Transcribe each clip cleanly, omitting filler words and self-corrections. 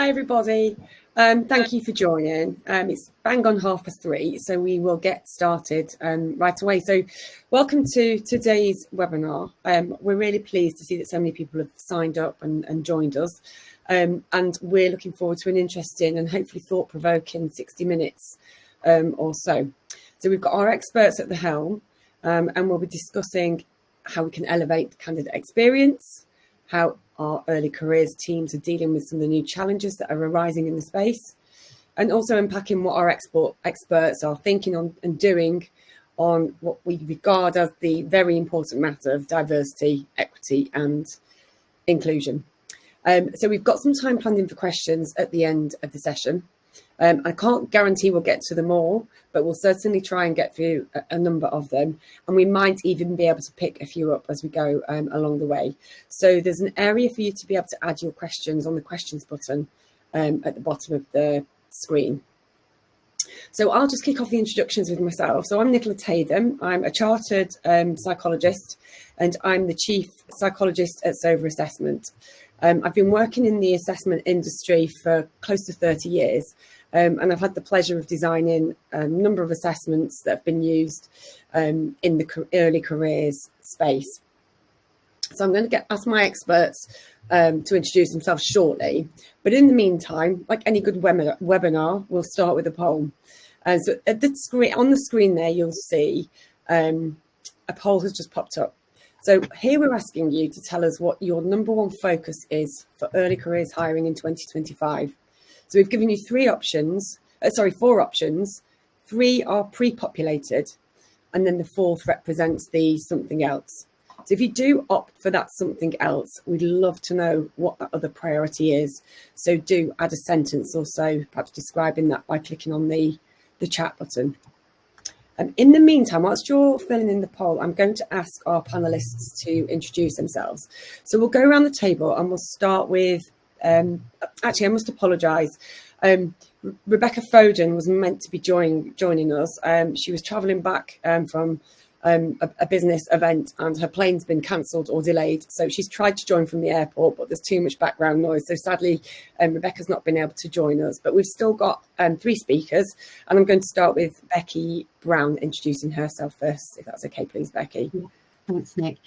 Hi, everybody. Thank you for joining. It's bang on 3:30, so we will get started right away. So welcome to today's webinar. We're really pleased to see that so many people have signed up and joined us. And we're looking forward to an interesting and hopefully thought-provoking 60 minutes or so. So we've got our experts at the helm, and we'll be discussing how we can elevate the candidate experience, how our early careers teams are dealing with some of the new challenges that are arising in the space, and also unpacking what our experts are thinking on and doing on what we regard as the very important matter of diversity, equity and inclusion. So we've got some time planned in for questions at the end of the session. I can't guarantee we'll get to them all, but we'll certainly try and get through a number of them. And we might even be able to pick a few up as we go along the way. So there's an area for you to be able to add your questions on the questions button at the bottom of the screen. So I'll just kick off the introductions with myself. So I'm Nicola Tatham. I'm a chartered psychologist, and I'm the chief psychologist at Sober Assessment. I've been working in the assessment industry for close to 30 years, and I've had the pleasure of designing a number of assessments that have been used in the early careers space. So I'm going to ask my experts to introduce themselves shortly. But in the meantime, like any good webinar, we'll start with a poll. So at the screen, on the screen there, you'll see a poll has just popped up. So here we're asking you to tell us what your number one focus is for early careers hiring in 2025. So we've given you four options. 3 are pre-populated, and then the fourth represents the something else. So if you do opt for that something else, we'd love to know what that other priority is. So do add a sentence or so, perhaps describing that by clicking on the chat button. In the meantime, whilst you're filling in the poll, I'm going to ask our panelists to introduce themselves. So we'll go around the table and we'll start with, actually, I must apologise. Rebecca Foden was meant to be joining us. She was travelling back from a business event, and her plane's been cancelled or delayed. So she's tried to join from the airport, but there's too much background noise. So sadly, Rebecca's not been able to join us, but we've still got 3 speakers. And I'm going to start with Becky Brown introducing herself first, if that's okay, please, Becky. Yeah, thanks, Nick.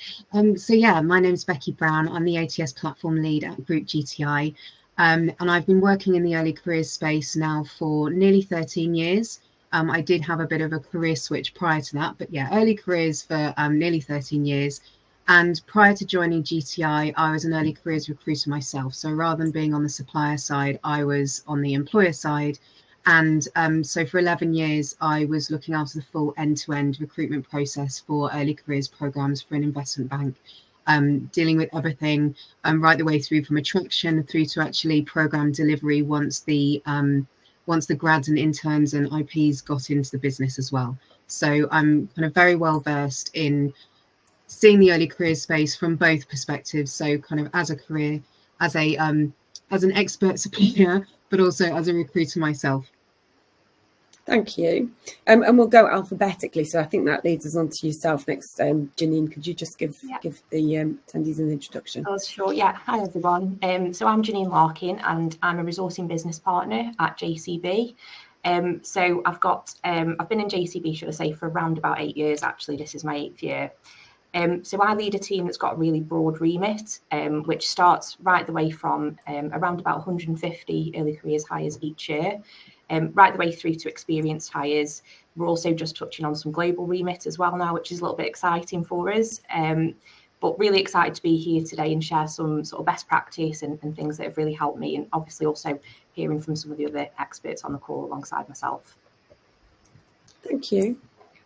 So yeah, my name's Becky Brown. I'm the ATS platform lead at Group GTI. And I've been working in the early careers space now for nearly 13 years. I did have a bit of a career switch prior to that, but yeah, early careers for nearly 13 years. And prior to joining GTI, I was an early careers recruiter myself. So rather than being on the supplier side, I was on the employer side. And so for 11 years, I was looking after the full end-to-end recruitment process for early careers programs for an investment bank, dealing with everything right the way through from attraction through to actually program delivery once the grads and interns and IPs got into the business as well. So I'm kind of very well versed in seeing the early career space from both perspectives. So kind of as a career, as an expert supplier, but also as a recruiter myself. Thank you. And we'll go alphabetically. So I think that leads us on to yourself next. Janine, could you just give the attendees an introduction? Oh, sure. Yeah. Hi, everyone. So I'm Janine Larkin, and I'm a resourcing business partner at JCB. So I've been in JCB, should I say, for around about 8 years. Actually, this is my 8th year. So I lead a team that's got a really broad remit, which starts right the way from around about 150 early careers hires each year. Right the way through to experienced hires. We're also just touching on some global remit as well now, which is a little bit exciting for us. But really excited to be here today and share some sort of best practice and things that have really helped me, and obviously also hearing from some of the other experts on the call alongside myself. Thank you.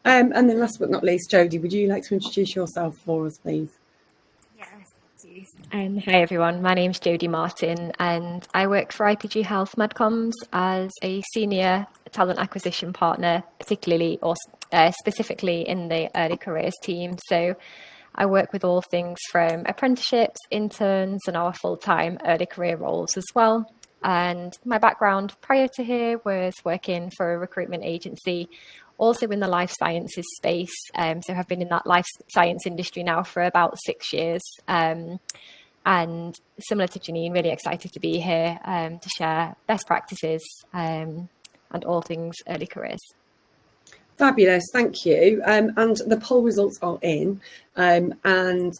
And then last but not least, Jodie, would you like to introduce yourself for us, please? Hi everyone, my name's Jodie Martin, and I work for IPG Health Medcoms as a senior talent acquisition partner, particularly or specifically in the early careers team. So I work with all things from apprenticeships, interns, and our full-time early career roles as well. And my background prior to here was working for a recruitment agency, also in the life sciences space. So I've been in that life science industry now for about 6 years. And similar to Janine, really excited to be here to share best practices and all things early careers. Fabulous, thank you. And the poll results are in, and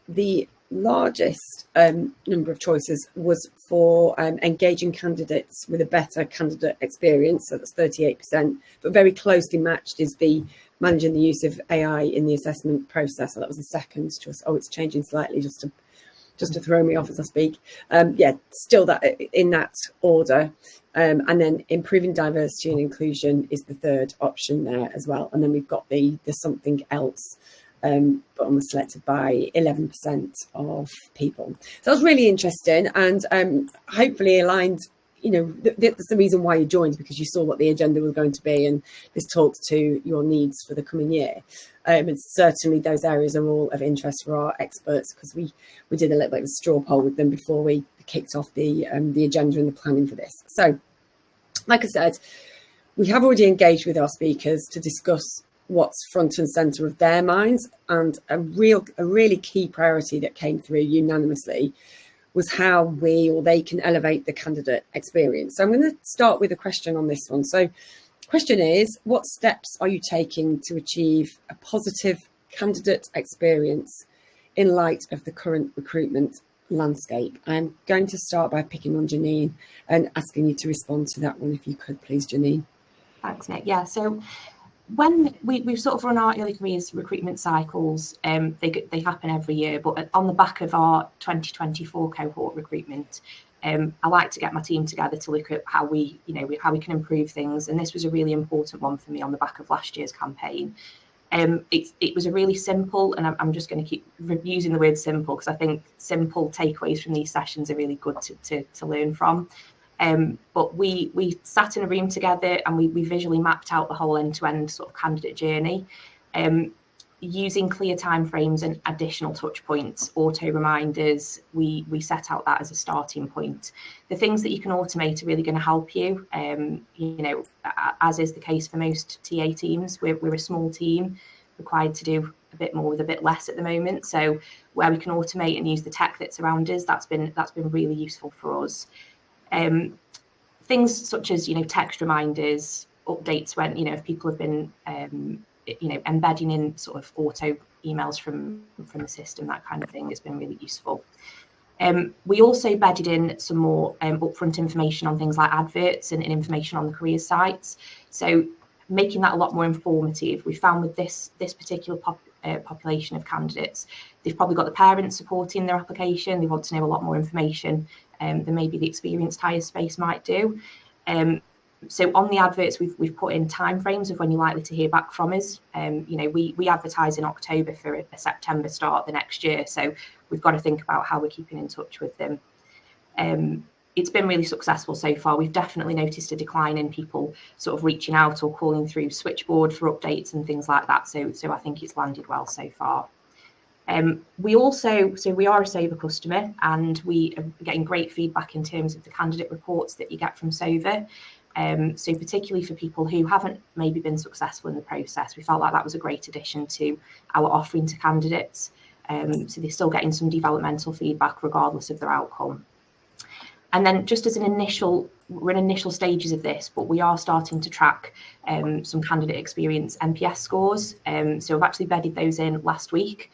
the largest number of choices was for engaging candidates with a better candidate experience, so that's 38%, but very closely matched is the managing the use of AI in the assessment process, so that was the second choice. Oh, it's changing slightly just to throw me off as I speak. Yeah, still that in that order. And then improving diversity and inclusion is the third option there as well. And then we've got the something else, but almost selected by 11% of people. So that was really interesting and hopefully aligned. You know, that's the reason why you joined, because you saw what the agenda was going to be, and this talks to your needs for the coming year. And certainly those areas are all of interest for our experts, because we did a little bit of a straw poll with them before we kicked off the agenda and the planning for this. So, like I said, we have already engaged with our speakers to discuss what's front and centre of their minds, and a really key priority that came through unanimously was how we or they can elevate the candidate experience. So I'm going to start with a question on this one. So the question is, what steps are you taking to achieve a positive candidate experience in light of the current recruitment landscape? I'm going to start by picking on Janine and asking you to respond to that one, if you could please, Janine. Thanks, Nick. Yeah, so when we've sort of run our early careers recruitment cycles, they happen every year, but on the back of our 2024 cohort recruitment, I like to get my team together to look at how we can improve things, and this was a really important one for me on the back of last year's campaign. It was a really simple, and I'm just going to keep using the word simple because I think simple takeaways from these sessions are really good to learn from. But we sat in a room together and we visually mapped out the whole end-to-end sort of candidate journey, using clear timeframes and additional touch points, auto reminders. We set out that as a starting point. The things that you can automate are really going to help you. As is the case for most TA teams, we're a small team required to do a bit more with a bit less at the moment. So where we can automate and use the tech that's around us, that's been really useful for us. Things such as text reminders, updates when if people have been embedding in sort of auto emails from the system, that kind of thing has been really useful. We also bedded in some more upfront information on things like adverts and information on the careers sites, so making that a lot more informative. We found with this particular population of candidates, they've probably got the parents supporting their application. They want to know a lot more information than maybe the experienced hire space might do. So on the adverts, we've put in timeframes of when you're likely to hear back from us. We advertise in October for a September start the next year, so we've got to think about how we're keeping in touch with them. It's been really successful so far. We've definitely noticed a decline in people sort of reaching out or calling through switchboard for updates and things like that. So I think it's landed well so far. We are a Sova customer, and we are getting great feedback in terms of the candidate reports that you get from Sova. So particularly for people who haven't maybe been successful in the process, we felt like that was a great addition to our offering to candidates. So they're still getting some developmental feedback regardless of their outcome. And then just as we're in initial stages of this, but we are starting to track some candidate experience NPS scores. So we've actually bedded those in last week.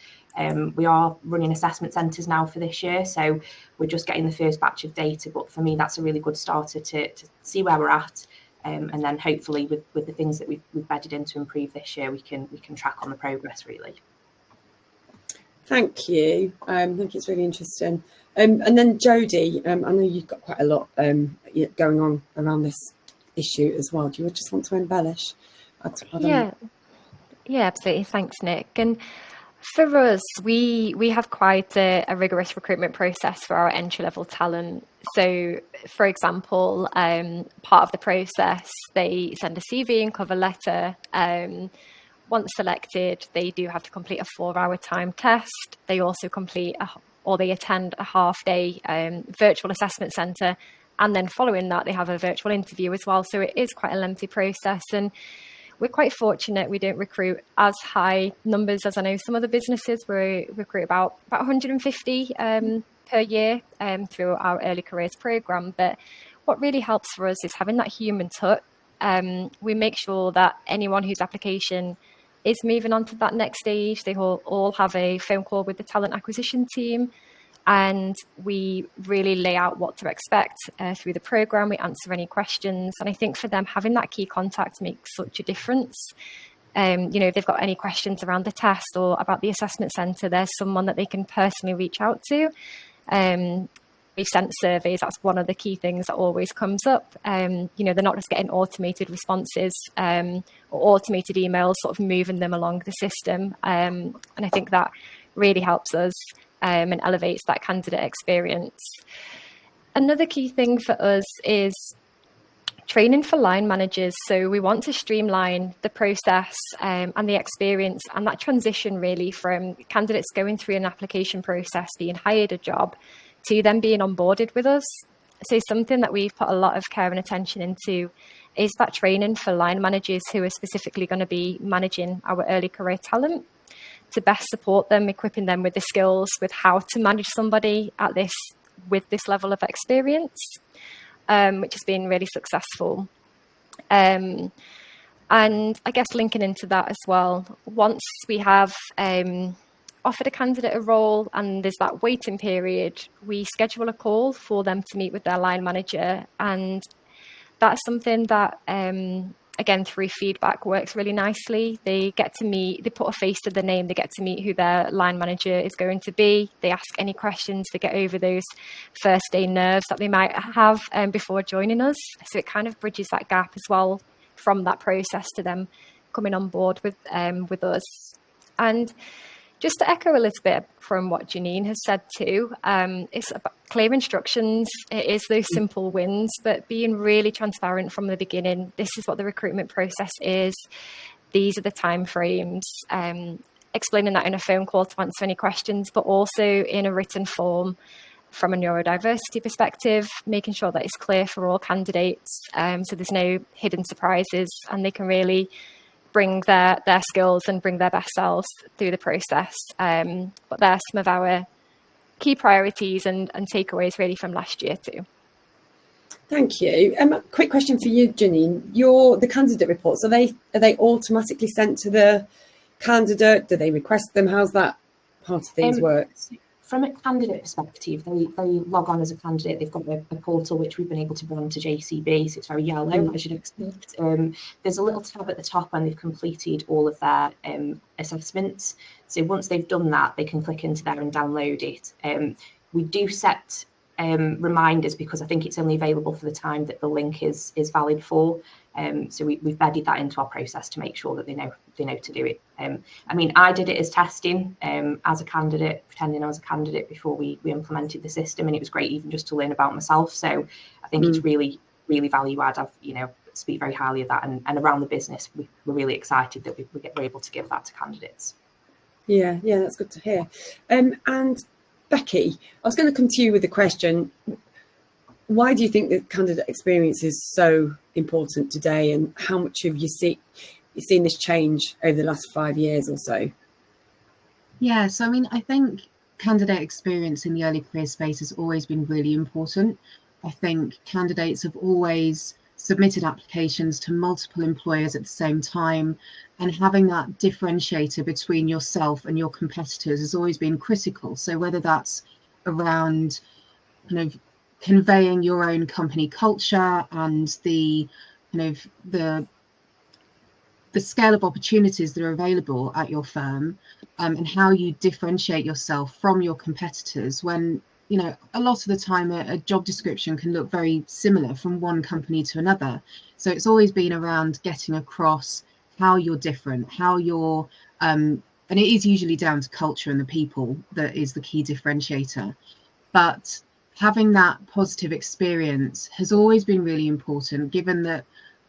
We are running assessment centres now for this year, so we're just getting the first batch of data. But for me, that's a really good starter to see where we're at, and then hopefully with the things that we've bedded in to improve this year, we can track on the progress really. Thank you. I think it's really interesting. And then Jodie, I know you've got quite a lot going on around this issue as well. Do you just want to embellish? Yeah, absolutely. Thanks, Nick. And for us, we have quite a rigorous recruitment process for our entry-level talent. So, for example, part of the process, they send a CV and cover letter. Once selected, they do have to complete a 4-hour time test. They also they attend a half-day virtual assessment centre, and then following that, they have a virtual interview as well. So it is quite a lengthy process, and we're quite fortunate. We don't recruit as high numbers as I know some other businesses. We recruit about 150 per year through our early careers program. But what really helps for us is having that human touch. We make sure that anyone whose application is moving on to that next stage, they all have a phone call with the talent acquisition team. And we really lay out what to expect through the program. We answer any questions. And I think for them, having that key contact makes such a difference. If they've got any questions around the test or about the assessment centre, there's someone that they can personally reach out to. We've sent surveys. That's one of the key things that always comes up. They're not just getting automated responses or automated emails, sort of moving them along the system. And I think that really helps us and elevates that candidate experience. Another key thing for us is training for line managers. So we want to streamline the process and the experience and that transition really from candidates going through an application process, being hired a job, to them being onboarded with us. So something that we've put a lot of care and attention into is that training for line managers who are specifically going to be managing our early career talent, to best support them, equipping them with the skills with how to manage somebody with this level of experience, which has been really successful. And I guess linking into that as well, once we have offered a candidate a role and there's that waiting period, we schedule a call for them to meet with their line manager. And that's something that, again, through feedback works really nicely. They get to meet, they put a face to the name, they get to meet who their line manager is going to be. They ask any questions, they get over those first day nerves that they might have before joining us. So it kind of bridges that gap as well from that process to them coming on board with us. And just to echo a little bit from what Janine has said too, it's about clear instructions. It is those simple wins, but being really transparent from the beginning. This is what the recruitment process is. These are the timeframes. Explaining that in a phone call to answer any questions, but also in a written form from a neurodiversity perspective, making sure that it's clear for all candidates. So there's no hidden surprises and they can really bring their skills and bring their best selves through the process. But there are some of our key priorities and takeaways really from last year too. Thank you. Quick question for you, Janine. The candidate reports, are they automatically sent to the candidate? Do they request them? How's that part of things work? From a candidate perspective, they log on as a candidate. They've got a portal which we've been able to run to JCB, so it's very yellow, as you'd expect. There's a little tab at the top when they've completed all of their assessments. So once they've done that, they can click into there and download it. We do set reminders because I think it's only available for the time that the link is valid for. So we've bedded that into our process to make sure that they know to do it. I did it as testing as a candidate, pretending I was a candidate before we implemented the system, and it was great even just to learn about myself. So I think it's really, really value add. I've speak very highly of that, and around the business, we're really excited that we're able to give that to candidates. Yeah, that's good to hear. And Becky, I was going to come to you with a question. Why do you think that candidate experience is so important today, and how much have you've seen this change over the last 5 years or so? Yeah, so I think candidate experience in the early career space has always been really important. I think candidates have always submitted applications to multiple employers at the same time, and having that differentiator between yourself and your competitors has always been critical. So whether that's around kind of conveying your own company culture and the scale of opportunities that are available at your firm, and how you differentiate yourself from your competitors when a lot of the time a job description can look very similar from one company to another. So it's always been around getting across how you're different, how you're and it is usually down to culture and the people that is the key differentiator. But having that positive experience has always been really important, given that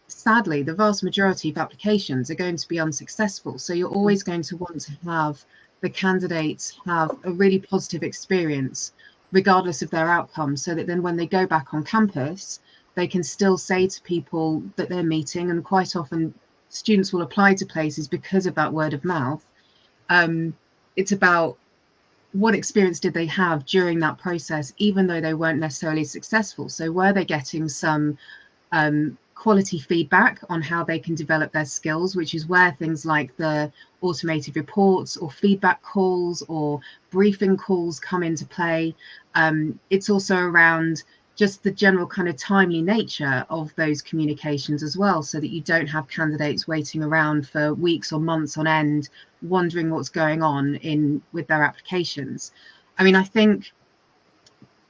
sadly the vast majority of applications are going to be unsuccessful. So you're always going to want to have the candidates have a really positive experience regardless of their outcome, so that then when they go back on campus, they can still say to people that they're meeting, and quite often students will apply to places because of that word of mouth. It's about what experience did they have during that process, even though they weren't necessarily successful. So were they getting some quality feedback on how they can develop their skills, which is where things like the automated reports or feedback calls or briefing calls come into play. It's also around just the general kind of timely nature of those communications as well, so that you don't have candidates waiting around for weeks or months on end, wondering what's going on with their applications. I mean, I think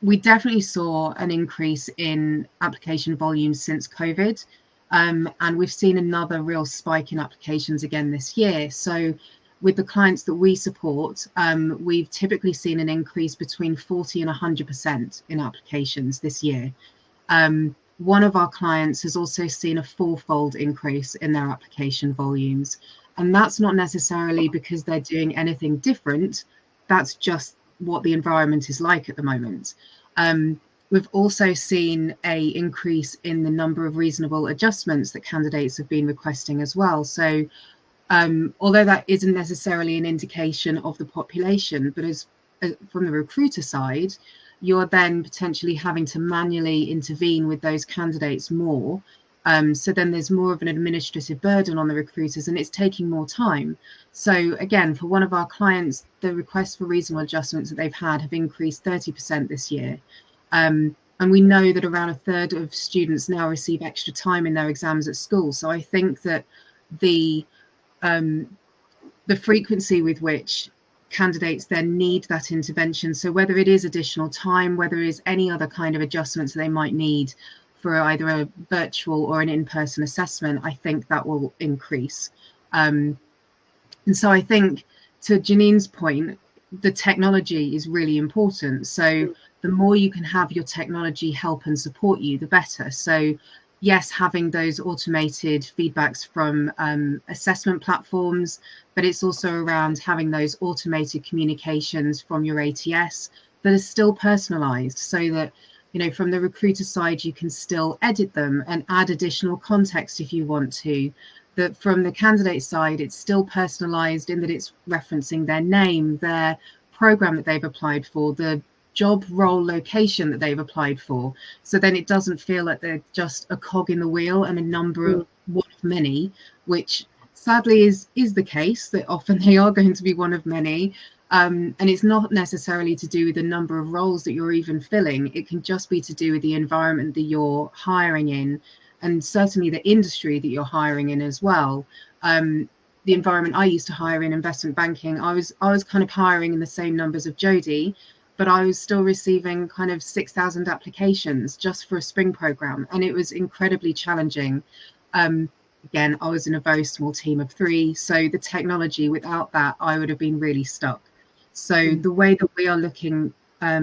we definitely saw an increase in application volumes since COVID, and we've seen another real spike in applications again this year. So with the clients that we support, we've typically seen an increase between 40 and 100% in applications this year. One of our clients has also seen a fourfold increase in their application volumes. And that's not necessarily because they're doing anything different. That's just what the environment is like at the moment. We've also seen an increase in the number of reasonable adjustments that candidates have been requesting as well. So although that isn't necessarily an indication of the population, but as from the recruiter side, you're then potentially having to manually intervene with those candidates more. So then there's more of an administrative burden on the recruiters, and it's taking more time. So again, for one of our clients, the requests for reasonable adjustments that they've had have increased 30% this year. And we know that around a third of students now receive extra time in their exams at school. So I think that the frequency with which candidates then need that intervention, so whether it is additional time, whether it is any other kind of adjustments they might need for either a virtual or an in-person assessment, I think that will increase. And so I think, to Janine's point, the technology is really important. So the more you can have your technology help and support you, the better. So yes, having those automated feedbacks from assessment platforms, but it's also around having those automated communications from your ATS that are still personalized, so that, you know, from the recruiter side, you can still edit them and add additional context if you want to. That from the candidate side, it's still personalized in that it's referencing their name, their program that they've applied for, the job role location that they've applied for. So then it doesn't feel like they're just a cog in the wheel and a number of one of many, which sadly is the case, that often they are going to be one of many. And it's not necessarily to do with the number of roles that you're even filling. It can just be to do with the environment that you're hiring in, and certainly the industry that you're hiring in as well. The environment I used to hire in, investment banking, I was kind of hiring in the same numbers of Jodie, but I was still receiving kind of 6,000 applications just for a spring program, and it was incredibly challenging. Again, I was in a very small team of 3, so the technology, without that, I would have been really stuck. So the way that we are looking at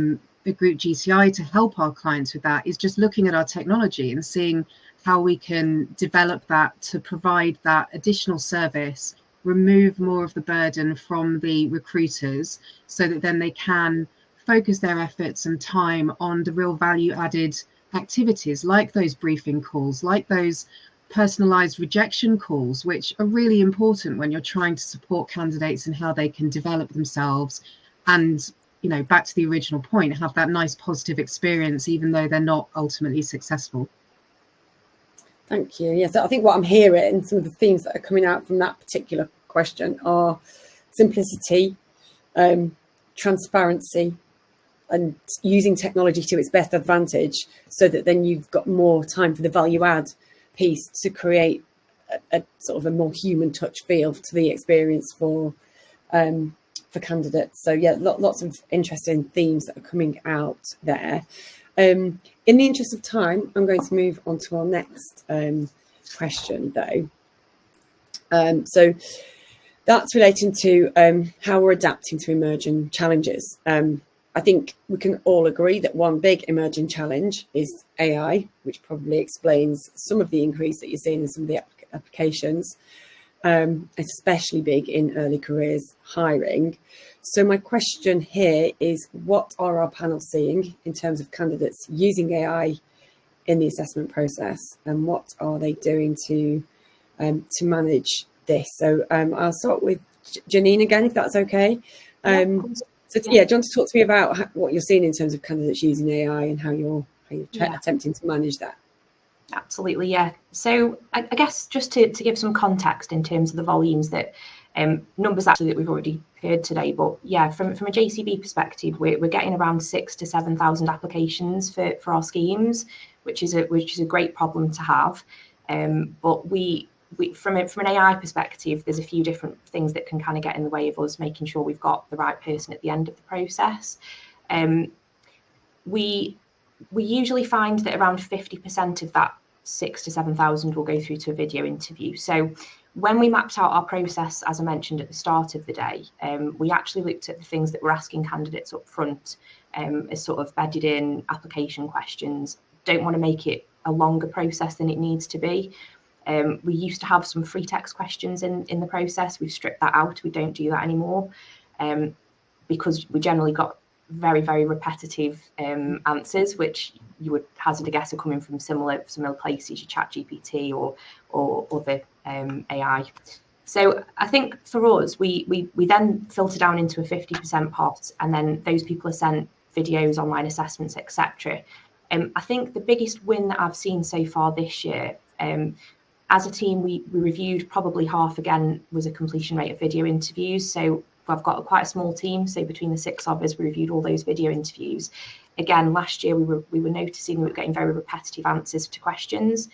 Group GTI to help our clients with that is just looking at our technology and seeing how we can develop that to provide that additional service, remove more of the burden from the recruiters, so that then they can focus their efforts and time on the real value added activities, like those briefing calls, like those personalized rejection calls, which are really important when you're trying to support candidates and how they can develop themselves and, you know, back to the original point, have that nice positive experience even though they're not ultimately successful. Thank you. Yes, I think what I'm hearing, some of the themes that are coming out from that particular question are simplicity, transparency, and using technology to its best advantage, so that then you've got more time for the value add piece to create a sort of a more human touch feel to the experience for candidates. So yeah, lots of interesting themes that are coming out there. In the interest of time, I'm going to move on to our next question, though. So that's relating to how we're adapting to emerging challenges. I think we can all agree that one big emerging challenge is AI, which probably explains some of the increase that you're seeing in some of the applications, especially big in early careers hiring. So my question here is, what are our panels seeing in terms of candidates using AI in the assessment process, and what are they doing to to manage this. So I'll start with Janine again, if that's okay. So yeah, do you want to talk to me about what you're seeing in terms of candidates using AI and how you're attempting to manage that? Absolutely, yeah. So I guess just to give some context in terms of the volumes that numbers actually that we've already heard today, but yeah, from a JCB perspective, we're getting around 6,000 to 7,000 applications for our schemes, which is a great problem to have. But we from an AI perspective, there's a few different things that can kind of get in the way of us making sure we've got the right person at the end of the process. We usually find that around 50% of that 6,000 to 7,000 will go through to a video interview. So when we mapped out our process, as I mentioned at the start of the day, we actually looked at the things that we're asking candidates up front as sort of bedded in application questions. Don't want to make it a longer process than it needs to be. We used to have some free text questions in the process. We've stripped that out. We don't do that anymore because we generally got very, very repetitive answers, which you would hazard a guess are coming from similar places, your ChatGPT or other AI. So I think for us, we then filter down into a 50% pot, and then those people are sent videos, online assessments, etc. I think the biggest win that I've seen so far this year, as a team, we reviewed probably half again was a completion rate of video interviews. So I've got quite a small team. So between the 6 of us, we reviewed all those video interviews. Again, last year we were noticing we were getting very repetitive answers to questions,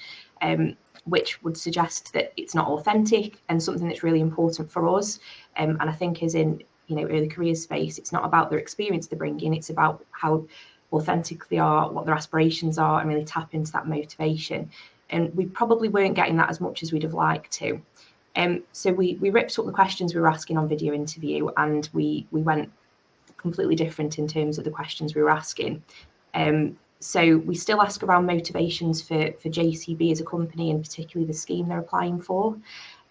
which would suggest that it's not authentic and something that's really important for us. And I think as in early careers space, it's not about their experience they bring in, it's about how authentic they are, what their aspirations are, and really tap into that motivation. And we probably weren't getting that as much as we'd have liked to. So we ripped up the questions we were asking on video interview, and we went completely different in terms of the questions we were asking. So we still ask around motivations for JCB as a company, and particularly the scheme they're applying for.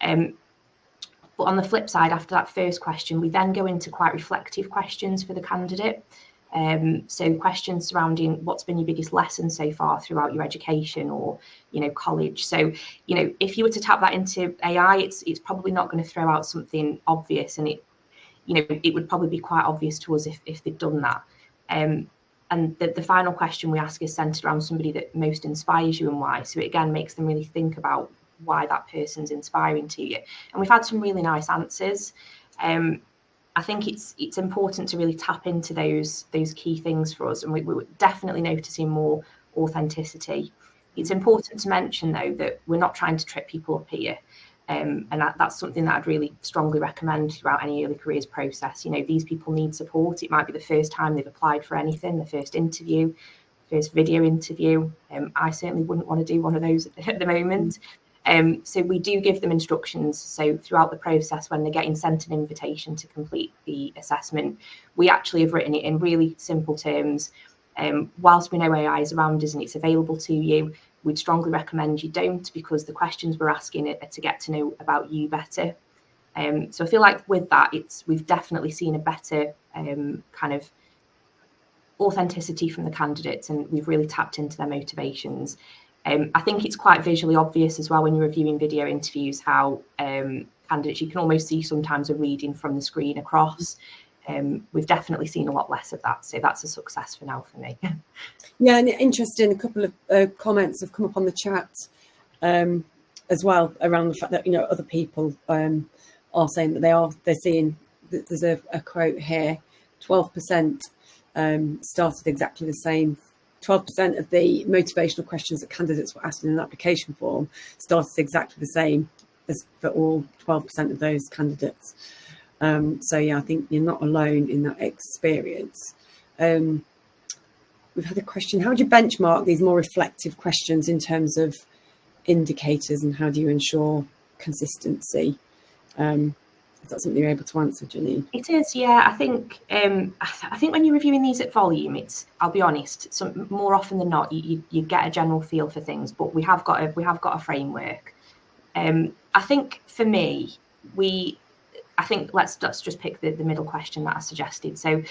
But on the flip side, after that first question, we then go into quite reflective questions for the candidate. So questions surrounding what's been your biggest lesson so far throughout your education or college. So if you were to tap that into AI, it's probably not going to throw out something obvious, and it would probably be quite obvious to us if they'd done that. And the final question we ask is centered around somebody that most inspires you and why. So it again makes them really think about why that person's inspiring to you. And we've had some really nice answers. I think it's important to really tap into those key things for us, and we're definitely noticing more authenticity. It's important to mention though that we're not trying to trip people up here, and that's something that I'd really strongly recommend throughout any early careers process. These people need support. It might be the first time they've applied for anything, the first interview, first video interview. I certainly wouldn't want to do one of those at the moment. So we do give them instructions. So throughout the process, when they're getting sent an invitation to complete the assessment, we actually have written it in really simple terms. Whilst we know AI is around us and it's available to you, we'd strongly recommend you don't, because the questions we're asking are to get to know about you better. So I feel like with that, we've definitely seen a better kind of authenticity from the candidates, and we've really tapped into their motivations. I think it's quite visually obvious as well when you're reviewing video interviews how candidates, you can almost see sometimes a reading from the screen across. We've definitely seen a lot less of that, so that's a success for now for me. Yeah, and interesting, a couple of comments have come up on the chat as well around the fact that other people are saying that they're seeing, there's a quote here, 12% started exactly the same. 12% of the motivational questions that candidates were asked in an application form started exactly the same as for all 12% of those candidates. So yeah, I think you're not alone in that experience. We've had a question: how do you benchmark these more reflective questions in terms of indicators, and how do you ensure consistency? Is that something you're able to answer, Janine? It is, yeah. I think when you're reviewing these at volume, I'll be honest, more often than not, you get a general feel for things, but we have got a framework. I think for me, I think let's just pick the middle question that I suggested. So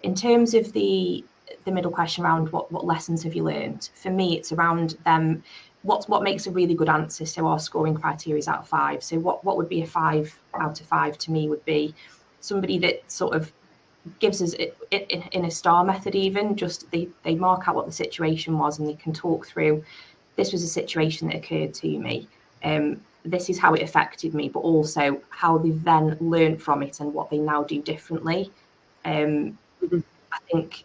in terms of the middle question around what lessons have you learned, for me it's around them what makes a really good answer. So our scoring criteria is out of 5. So what would be a 5 out of 5 to me would be somebody that sort of gives us it in a star method, even just they mark out what the situation was and they can talk through, this was a situation that occurred to me, this is how it affected me, but also how they've then learned from it and what they now do differently. I think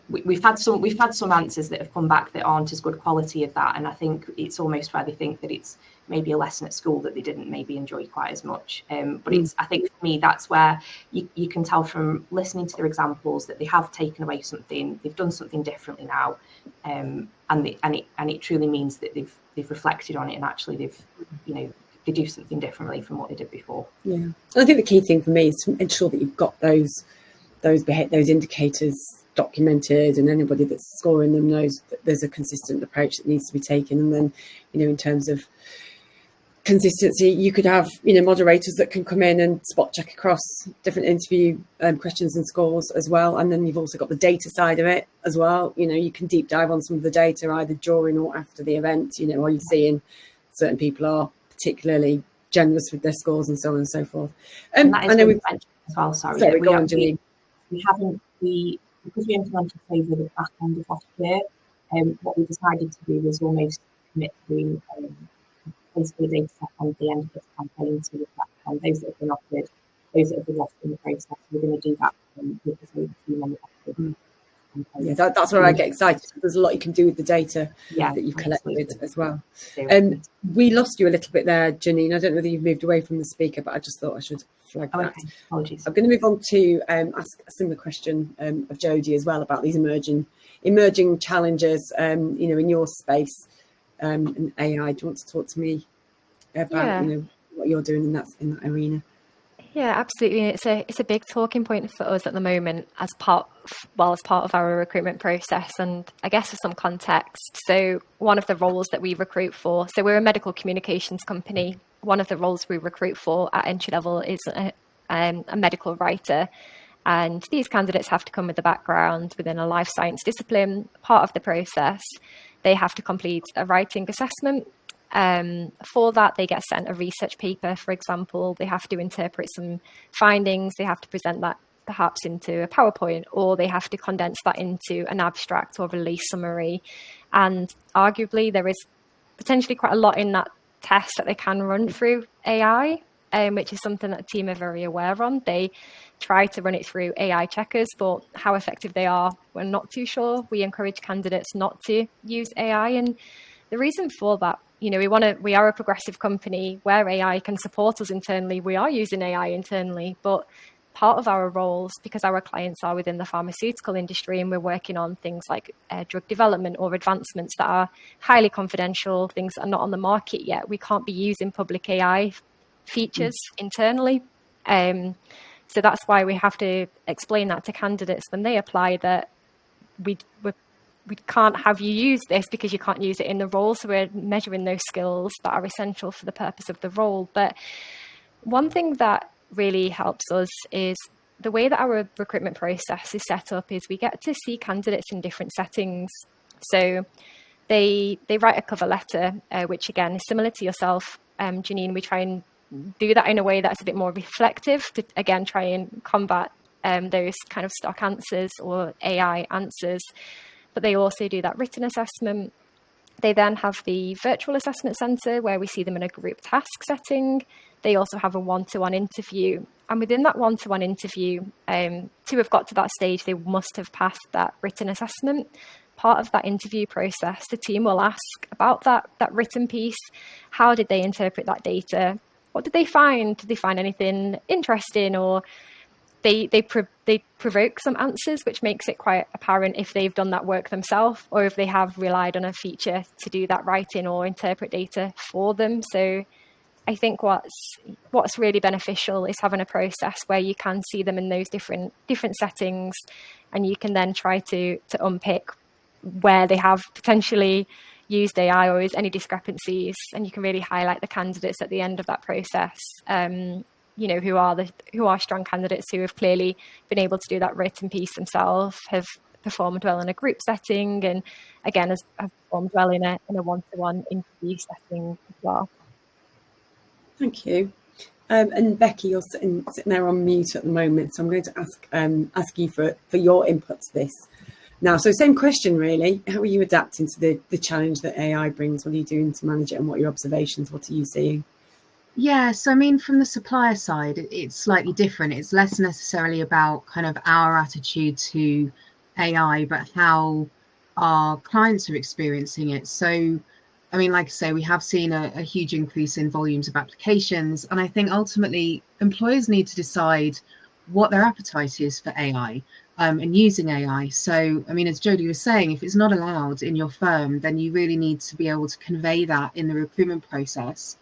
we've had some answers that have come back that aren't as good quality of that, and I think it's almost where they think that it's maybe a lesson at school that they didn't maybe enjoy quite as much. But it's, I think for me, that's where you can tell from listening to their examples that they have taken away something, they've done something differently now, and it truly means that they've reflected on it and actually they do something differently from what they did before. Yeah, I think the key thing for me is to ensure that you've got those indicators documented, and anybody that's scoring them knows that there's a consistent approach that needs to be taken. And then, in terms of consistency, you could have moderators that can come in and spot check across different interview questions and scores as well. And then you've also got the data side of it as well. You can deep dive on some of the data either during or after the event. Are you seeing certain people are particularly generous with their scores and so on and so forth. And that is what we mentioned as well. Sorry, go on, Janine. Because we implemented over the back end of last year, what we decided to do was almost commit to basically a data set on the end of this campaign to reflect on those that have been offered, those that have been lost in the process. We're going to do that with the same team on the campaign. Yeah, that's where I get excited. There's a lot you can do with the data that you've collected as well. We lost you a little bit there, Janine. I don't know whether you've moved away from the speaker, but I just thought I should flag that. Okay. Apologies. I'm going to move on to ask a similar question of Jodie as well about these emerging challenges, in your space and AI. Do you want to talk to me about what you're doing in that arena? Yeah, absolutely. It's a big talking point for us at the moment as part of our recruitment process. And I guess for some context, so one of the roles that we recruit for, so we're a medical communications company. One of the roles we recruit for at entry level is a medical writer. And these candidates have to come with a background within a life science discipline. Part of the process, they have to complete a writing assessment. For that, they get sent a research paper, for example. They have to interpret some findings. They have to present that perhaps into a PowerPoint, or they have to condense that into an abstract or release summary. And arguably, there is potentially quite a lot in that test that they can run through AI, which is something that the team are very aware on. They try to run it through AI checkers, but how effective they are, we're not too sure. We encourage candidates not to use AI. And the reason for that, we are a progressive company where AI can support us internally. We are using AI internally, but part of our roles, because our clients are within the pharmaceutical industry and we're working on things like drug development or advancements that are highly confidential, things that are not on the market yet, we can't be using public AI features internally. So that's why we have to explain that to candidates when they apply, that we can't have you use this because you can't use it in the role. So we're measuring those skills that are essential for the purpose of the role. But one thing that really helps us is the way that our recruitment process is set up is we get to see candidates in different settings. So they write a cover letter, which again is similar to yourself, Janine. We try and do that in a way that's a bit more reflective to, again, try and combat those kind of stock answers or AI answers. But they also do that written assessment. They then have the virtual assessment centre where we see them in a group task setting. They also have a one-to-one interview. And within that one-to-one interview, to have got to that stage, they must have passed that written assessment. Part of that interview process, the team will ask about that written piece. How did they interpret that data? What did they find? Did they find anything interesting, or they provoke some answers, which makes it quite apparent if they've done that work themselves or if they have relied on a feature to do that writing or interpret data for them. So I think what's really beneficial is having a process where you can see them in those different settings, and you can then try to unpick where they have potentially used AI or is any discrepancies, and you can really highlight the candidates at the end of that process. Who are strong candidates who have clearly been able to do that written piece themselves, have performed well in a group setting, and again has performed well in a one-to-one interview setting as well. Thank you. And Becky, you're sitting there on mute at the moment, so I'm going to ask you for your input to this. Now, so same question really. How are you adapting to the challenge that AI brings? What are you doing to manage it, and what are your observations? What are you seeing? Yeah, so I mean, from the supplier side, it's slightly different. It's less necessarily about kind of our attitude to AI, but how our clients are experiencing it. So, I mean, like I say, we have seen a huge increase in volumes of applications. And I think ultimately employers need to decide what their appetite is for AI and using AI. So, I mean, as Jodie was saying, if it's not allowed in your firm, then you really need to be able to convey that in the recruitment process.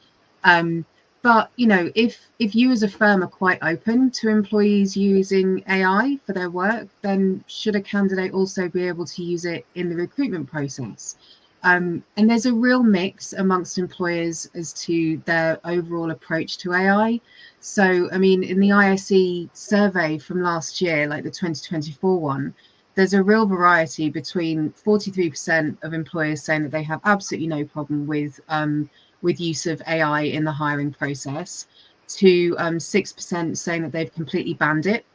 But, you know, if you as a firm are quite open to employees using AI for their work, then should a candidate also be able to use it in the recruitment process? And there's a real mix amongst employers as to their overall approach to AI. So, I mean, in the ISE survey from last year, like the 2024 one, there's a real variety between 43% of employers saying that they have absolutely no problem with use of AI in the hiring process, to 6% saying that they've completely banned it.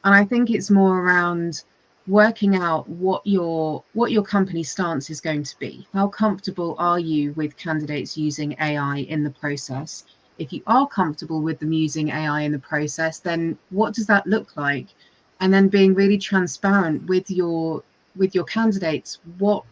And I think it's more around working out what your company's stance is going to be. How comfortable are you with candidates using AI in the process? If you are comfortable with them using AI in the process, then what does that look like? And then being really transparent with your candidates, what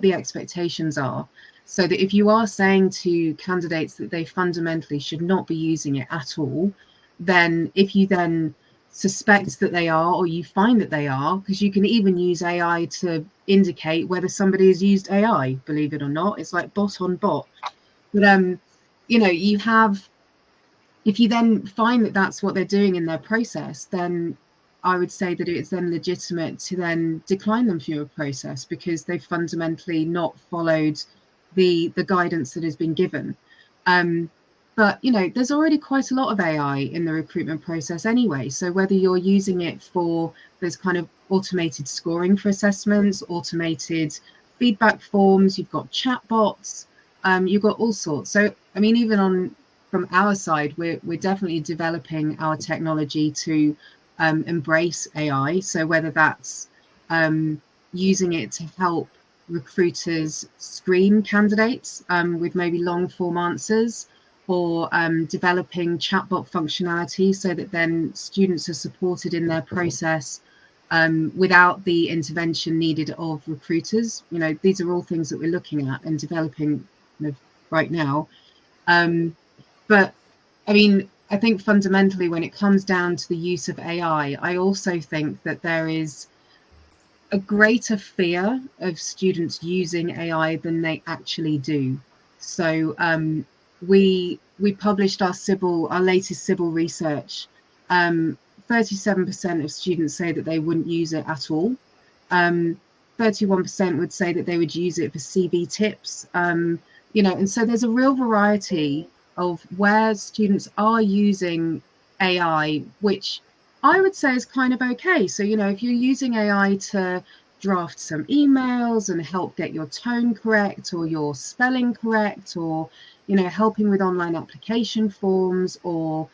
the expectations are. So that if you are saying to candidates that they fundamentally should not be using it at all, then if you then suspect that they are, or you find that they are, because you can even use AI to indicate whether somebody has used AI, believe it or not, it's like bot on bot. But you know, you have, if you then find that that's what they're doing in their process, then I would say that it's then legitimate to then decline them from your process, because they've fundamentally not followed the guidance that has been given. But, you know, there's already quite a lot of AI in the recruitment process anyway. So whether you're using it for those kind of automated scoring for assessments, automated feedback forms, you've got chatbots, you've got all sorts. So, I mean, even from our side, we're definitely developing our technology to embrace AI. So whether that's using it to help recruiters screen candidates with maybe long form answers, or developing chatbot functionality so that then students are supported in their process without the intervention needed of recruiters. You know, these are all things that we're looking at and developing right now. But I mean, I think fundamentally when it comes down to the use of AI, I also think that there is a greater fear of students using AI than they actually do. So we published our latest Sybil research. 37% of students say that they wouldn't use it at all. 31% would say that they would use it for CV tips. You know, and so there's a real variety of where students are using AI, which I would say is kind of okay. So, you know, if you're using AI to draft some emails and help get your tone correct or your spelling correct, or, you know, helping with online application forms, or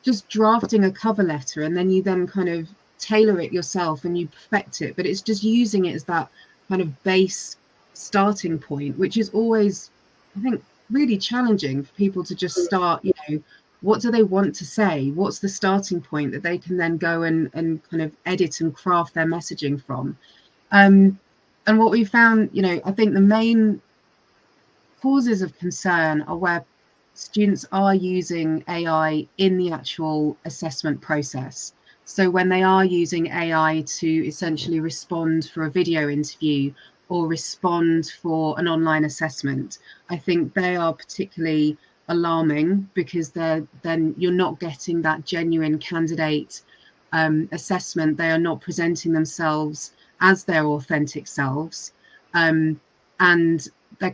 just drafting a cover letter, and then you then kind of tailor it yourself and you perfect it. But it's just using it as that kind of base starting point, which is always, I think, really challenging for people to just start, you know, what do they want to say? What's the starting point that they can then go and kind of edit and craft their messaging from? And what we found, you know, I think the main causes of concern are where students are using AI in the actual assessment process. So when they are using AI to essentially respond for a video interview or respond for an online assessment, I think they are particularly alarming, because then you're not getting that genuine candidate assessment. They are not presenting themselves as their authentic selves, and they're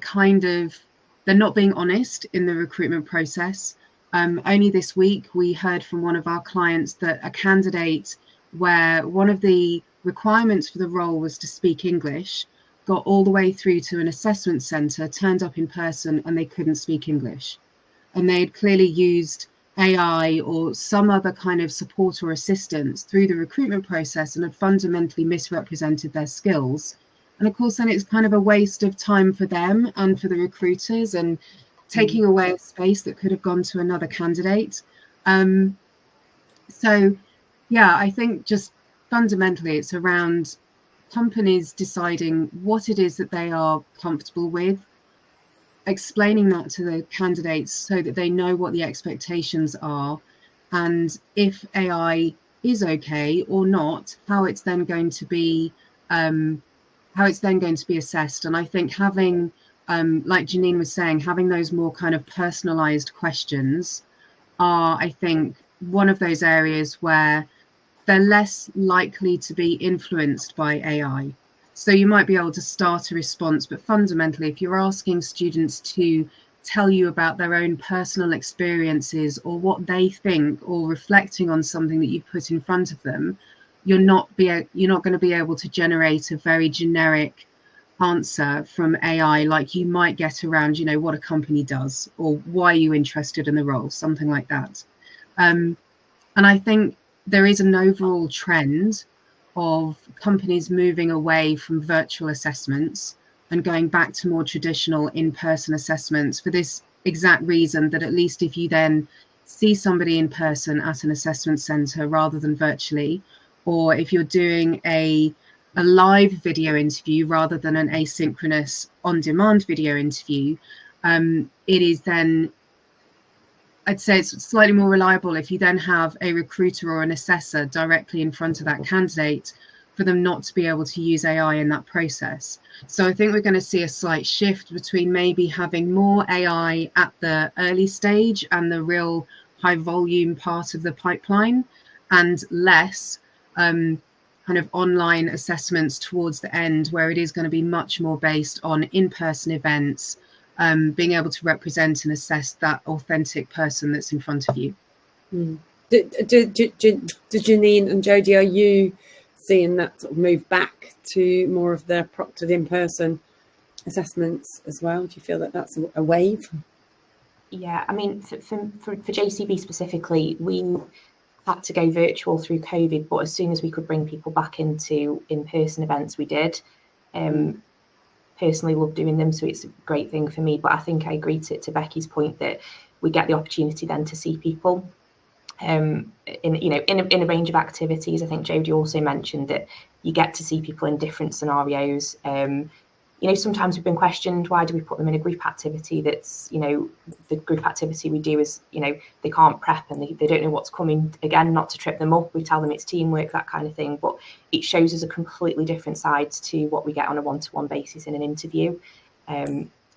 not being honest in the recruitment process. Only this week we heard from one of our clients that a candidate where one of the requirements for the role was to speak English, got all the way through to an assessment centre, turned up in person, and they couldn't speak English. And they had clearly used AI or some other kind of support or assistance through the recruitment process and had fundamentally misrepresented their skills. And of course, then it's kind of a waste of time for them and for the recruiters, and taking away a space that could have gone to another candidate. So, yeah, I think just fundamentally it's around companies deciding what it is that they are comfortable with, explaining that to the candidates so that they know what the expectations are, and if AI is okay or not, how it's then going to be assessed. And I think having, like Janine was saying, having those more kind of personalized questions are, I think, one of those areas where they're less likely to be influenced by AI. So you might be able to start a response, but fundamentally, if you're asking students to tell you about their own personal experiences or what they think, or reflecting on something that you put in front of them, you're not going to be able to generate a very generic answer from AI like you might get around, what a company does or why are you interested in the role, something like that. And I think there is an overall trend of companies moving away from virtual assessments and going back to more traditional in-person assessments, for this exact reason, that at least if you then see somebody in person at an assessment centre rather than virtually, or if you're doing a live video interview rather than an asynchronous on-demand video interview, it is then, I'd say it's slightly more reliable if you then have a recruiter or an assessor directly in front of that candidate, for them not to be able to use AI in that process. So I think we're going to see a slight shift between maybe having more AI at the early stage and the real high volume part of the pipeline, and less kind of online assessments towards the end, where it is going to be much more based on in-person events, being able to represent and assess that authentic person that's in front of you. Janine and Jodie, are you seeing that sort of move back to more of the proctored in-person assessments as well? Do you feel that that's a wave? Yeah, I mean, for JCB specifically, we had to go virtual through COVID, but as soon as we could bring people back into in-person events, we did. Personally love doing them, so it's a great thing for me. But I think I agree to Becky's point that we get the opportunity then to see people in a range of activities. I think Jodie also mentioned that you get to see people in different scenarios. Sometimes we've been questioned, why do we put them in a group activity that's, the group activity we do is, they can't prep and they don't know what's coming. Again, not to trip them up, we tell them it's teamwork, that kind of thing, but it shows us a completely different side to what we get on a one-to-one basis in an interview.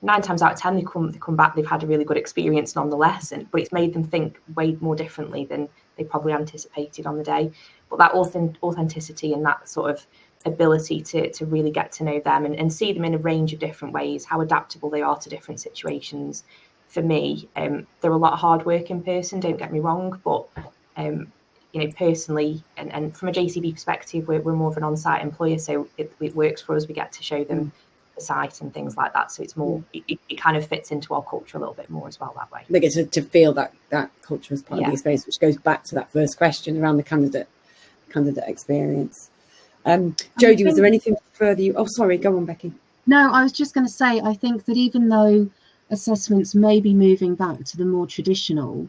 9 times out of 10 they come back, they've had a really good experience nonetheless, but it's made them think way more differently than they probably anticipated on the day. But that authenticity and that sort of ability to really get to know them and see them in a range of different ways, how adaptable they are to different situations. For me, they're a lot of hard work in person, don't get me wrong, but personally and from a JCB perspective, we're more of an on-site employer, so it works for us. We get to show them the site and things like that, so it's more it kind of fits into our culture a little bit more as well that way. They get to feel that culture as part of the experience, which goes back to that first question around the candidate experience. Jodie, was there anything further go on, Becky. No, I was just going to say, I think that even though assessments may be moving back to the more traditional,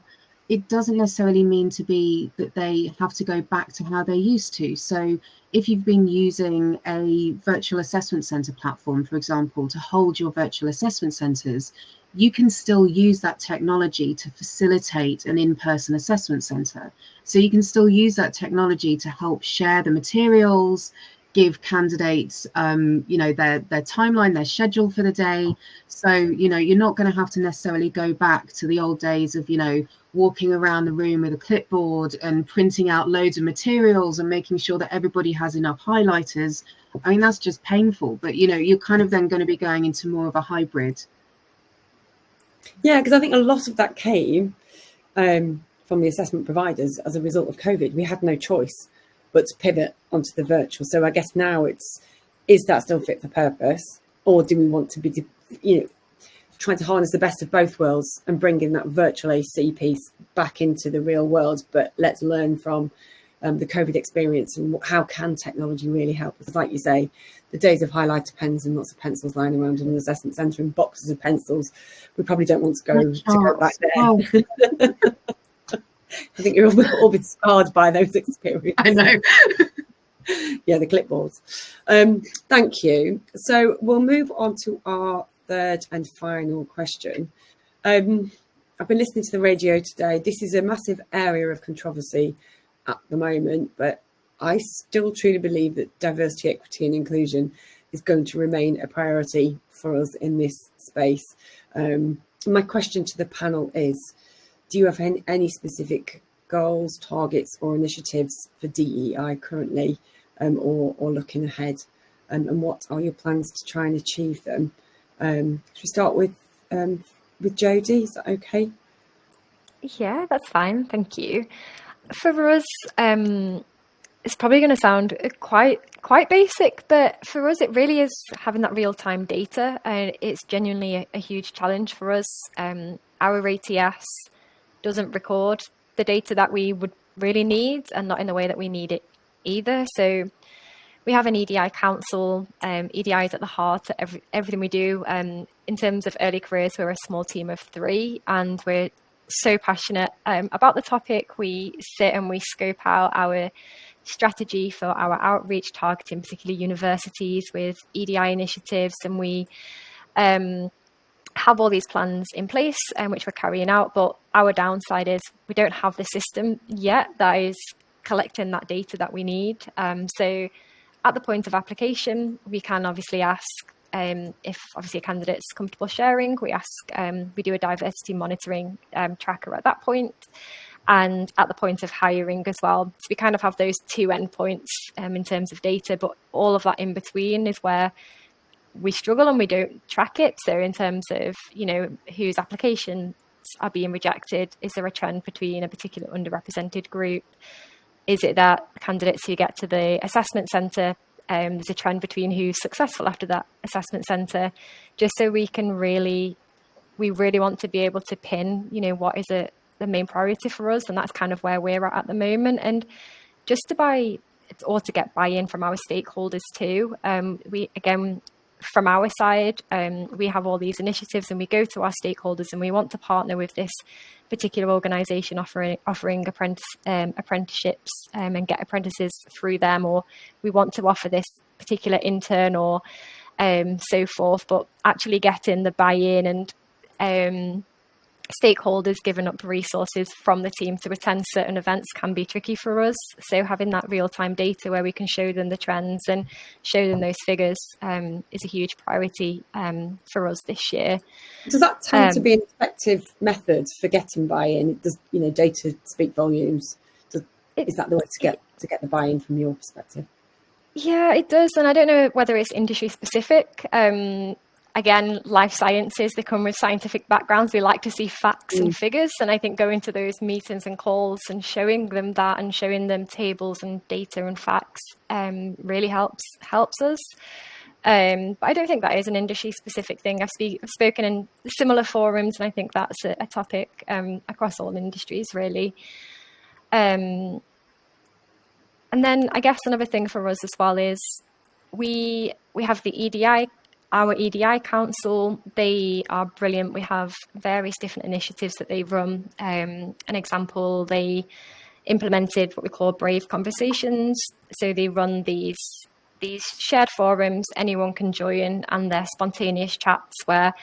it doesn't necessarily mean to be that they have to go back to how they used to. So if you've been using a virtual assessment centre platform, for example, to hold your virtual assessment centres, you can still use that technology to facilitate an in-person assessment centre. So you can still use that technology to help share the materials, give candidates, their timeline, their schedule for the day. So, you're not going to have to necessarily go back to the old days of, walking around the room with a clipboard and printing out loads of materials and making sure that everybody has enough highlighters. I mean, that's just painful, but, you're kind of then going to be going into more of a hybrid. Yeah, because I think a lot of that came from the assessment providers as a result of COVID. We had no choice but to pivot onto the virtual. So I guess now is that still fit for purpose, or do we want to be, trying to harness the best of both worlds and bring in that virtual AC piece back into the real world? But let's learn from the COVID experience and how can technology really help us? Like you say, the days of highlighter pens and lots of pencils lying around in an assessment centre and boxes of pencils, we probably don't want to go back there. Oh. I think you're all been scarred by those experiences. I know. Yeah, the clipboards. Thank you. So we'll move on to our third and final question. I've been listening to the radio today. This is a massive area of controversy at the moment, but I still truly believe that diversity, equity and inclusion is going to remain a priority for us in this space. My question to the panel is, do you have any specific goals, targets or initiatives for DEI currently, or looking ahead? And what are your plans to try and achieve them? Should we start with Jodie? Is that okay? Yeah, that's fine. Thank you. For us, it's probably going to sound quite basic, but for us, it really is having that real-time data, and it's genuinely a huge challenge for us. Our ATS doesn't record the data that we would really need, and not in the way that we need it either. So we have an EDI council. EDI is at the heart of everything we do. In terms of early careers, we're a small team of 3, and we're so passionate about the topic. We sit and we scope out our strategy for our outreach, targeting particularly universities with EDI initiatives, and we have all these plans in place, which we're carrying out. But our downside is we don't have the system yet that is collecting that data that we need. So at the point of application, we can obviously ask if obviously a candidate's comfortable sharing. We do a diversity monitoring tracker at that point, and at the point of hiring as well. So we kind of have those 2 endpoints in terms of data, but all of that in between is where we struggle and we don't track it. So in terms of, whose applications are being rejected, is there a trend between a particular underrepresented group? Is it that candidates who get to the assessment centre, there's a trend between who's successful after that assessment centre? Just so we really want to be able to pin, what is the main priority for us, and that's kind of where we're at the moment. And just to get buy-in from our stakeholders too. From our side, we have all these initiatives and we go to our stakeholders and we want to partner with this particular organisation offering apprenticeships and get apprentices through them, or we want to offer this particular intern or so forth. But actually getting the buy-in and stakeholders giving up resources from the team to attend certain events can be tricky for us. So having that real-time data where we can show them the trends and show them those figures is a huge priority for us this year. Does that tend to be an effective method for getting buy-in? Does data speak volumes? Is that the way to get the buy-in from your perspective? Yeah, it does, and I don't know whether it's industry specific. Again, life sciences, they come with scientific backgrounds. They like to see facts and figures. And I think going to those meetings and calls and showing them that and showing them tables and data and facts really helps us. But I don't think that is an industry specific thing. I've spoken in similar forums, and I think that's a topic across all industries, really. And then I guess another thing for us as well is we have the EDI. Our EDI council, they are brilliant. We have various different initiatives that they run. An example, they implemented what we call brave conversations. So they run these shared forums, anyone can join, and they're spontaneous chats where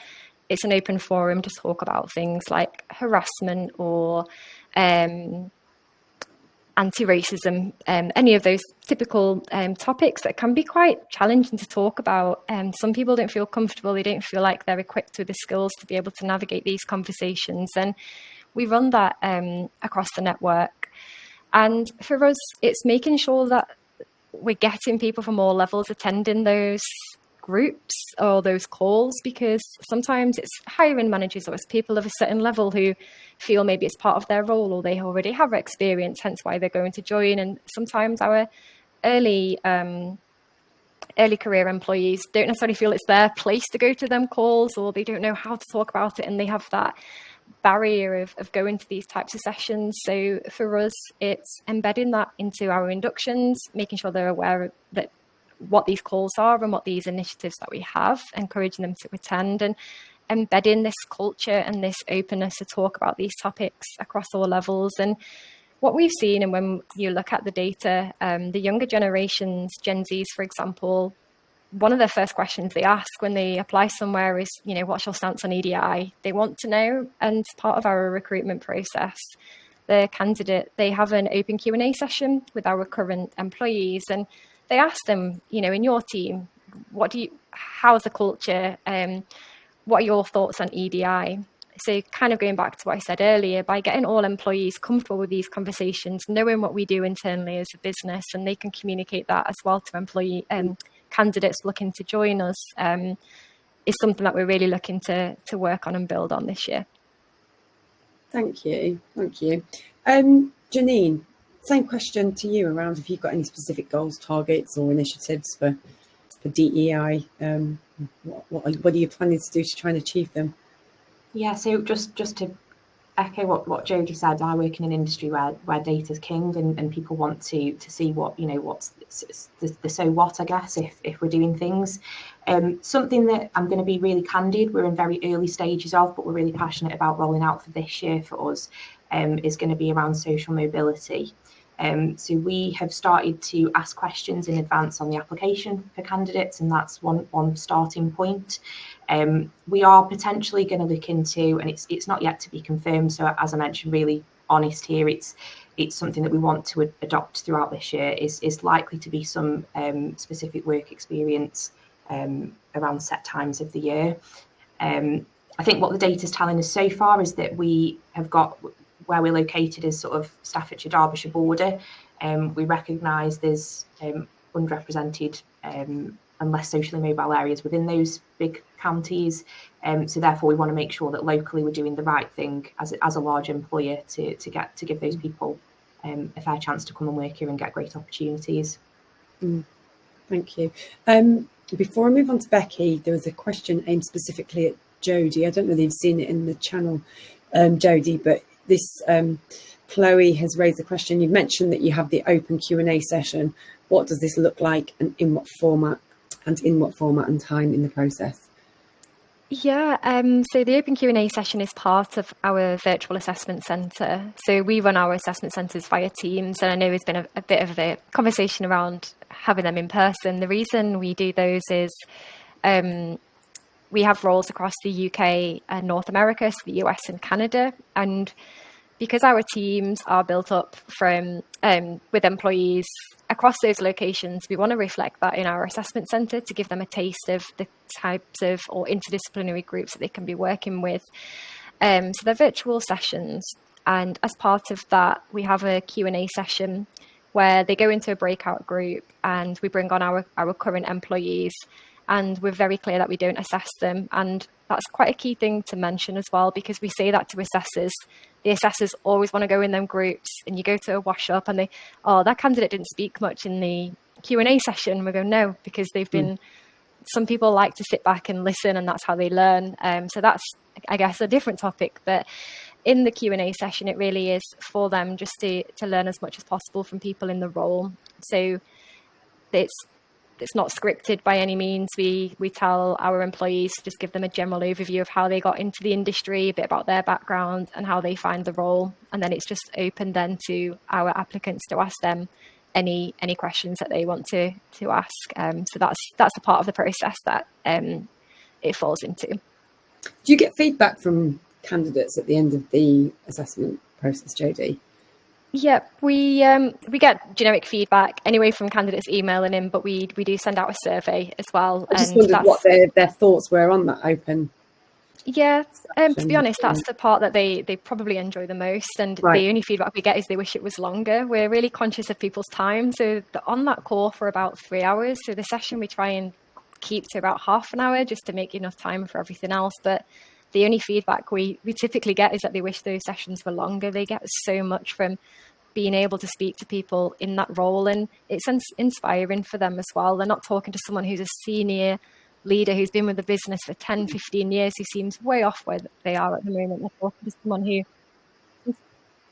it's an open forum to talk about things like harassment or anti-racism, any of those typical topics that can be quite challenging to talk about. Some people don't feel comfortable, they don't feel like they're equipped with the skills to be able to navigate these conversations. And we run that across the network. And for us, it's making sure that we're getting people from all levels attending those groups or those calls, because sometimes it's hiring managers or it's people of a certain level who feel maybe it's part of their role or they already have experience, hence why they're going to join. And sometimes our early career employees don't necessarily feel it's their place to go to them calls, or they don't know how to talk about it, and they have that barrier of going to these types of sessions. So for us, it's embedding that into our inductions, making sure they're aware that what these calls are and what these initiatives that we have, encouraging them to attend, and embedding this culture and this openness to talk about these topics across all levels. And what we've seen, and when you look at the data, the younger generations, Gen Zs, for example, one of the first questions they ask when they apply somewhere is, what's your stance on EDI? They want to know. And part of our recruitment process, the candidate, they have an open Q&A session with our current employees, and they ask them, in your team, how's the culture? What are your thoughts on EDI? So kind of going back to what I said earlier, by getting all employees comfortable with these conversations, knowing what we do internally as a business, and they can communicate that as well to candidates looking to join us, is something that we're really looking to work on and build on this year. Thank you. Janine, same question to you around if you've got any specific goals, targets or initiatives for DEI. What are you planning to do to try and achieve them? Yeah, so just to echo what Jodie said, I work in an industry where data is king, and people want to see what's the so what, I guess, if we're doing things. Something that I'm going to be really candid, we're in very early stages of, but we're really passionate about rolling out for this year for us, is going to be around social mobility. So we have started to ask questions in advance on the application for candidates, and that's one starting point. We are potentially going to look into, and it's not yet to be confirmed, so as I mentioned, really honest here, it's something that we want to adopt throughout this year, is likely to be some specific work experience around set times of the year. I think what the data is telling us so far is that we have got, where we're located is sort of Staffordshire, Derbyshire border. We recognise there's underrepresented and less socially mobile areas within those big counties. So therefore we want to make sure that locally we're doing the right thing as a large employer to give those people a fair chance to come and work here and get great opportunities. Thank you. Before I move on to Becky, there was a question aimed specifically at Jodie. I don't know if you've seen it in the channel, Jodie, but this Chloe has raised the question. You've mentioned that you have the open Q&A session. What does this look like, and in what format and time in the process? Yeah, so the open Q&A session is part of our virtual assessment centre. So we run our assessment centres via Teams, and I know there's been a bit of a conversation around having them in person. The reason we do those is we have roles across the UK and North America, so the US and Canada, and because our teams are built up from with employees across those locations, we want to reflect that in our assessment centre to give them a taste of the types of or interdisciplinary groups that they can be working with. So they're virtual sessions, and as part of that, we have a Q&A session where they go into a breakout group and we bring on our current employees, and we're very clear that we don't assess them. And that's quite a key thing to mention as well, because we say that to assessors. The assessors always want to go in them groups, and you go to a wash up and that candidate didn't speak much in the Q&A session. We go, no, because they've been, some people like to sit back and listen, and that's how they learn. So that's, I guess, a different topic. But in the Q&A session, it really is for them just to learn as much as possible from people in the role. So it's not scripted by any means. We tell our employees to just give them a general overview of how they got into the industry, a bit about their background and how they find the role. And then it's just open then to our applicants to ask them any questions that they want to ask. So that's a part of the process that it falls into. Do you get feedback from candidates at the end of the assessment process, Jodie? Yeah, we get generic feedback anyway from candidates emailing in, but we do send out a survey as well. I just wondered what their thoughts were on that open. Yeah, to be honest, that's the part that they probably enjoy the most, and the only feedback we get is they wish it was longer. We're really conscious of people's time, so on that call for about 3 hours. So the session we try and keep to about half an hour just to make enough time for everything else. But the only feedback we typically get is that they wish those sessions were longer. They get so much from being able to speak to people in that role, and it's inspiring for them as well. They're not talking to someone who's a senior leader who's been with the business for 10, 15 years, who seems way off where they are at the moment. They're talking to someone who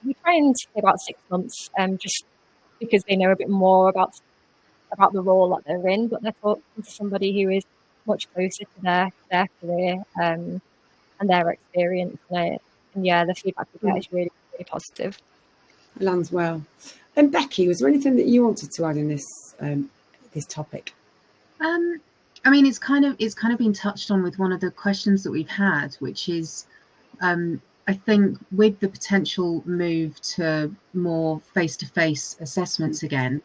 we try and say about 6 months, just because they know a bit more about the role that they're in, but they're talking to somebody who is much closer to their career and their experience. And yeah, the feedback we get is really, really positive. Lands well. And Becky, was there anything that you wanted to add in this topic? I mean, it's kind of been touched on with one of the questions that we've had, which is, I think with the potential move to more face-to-face assessments again,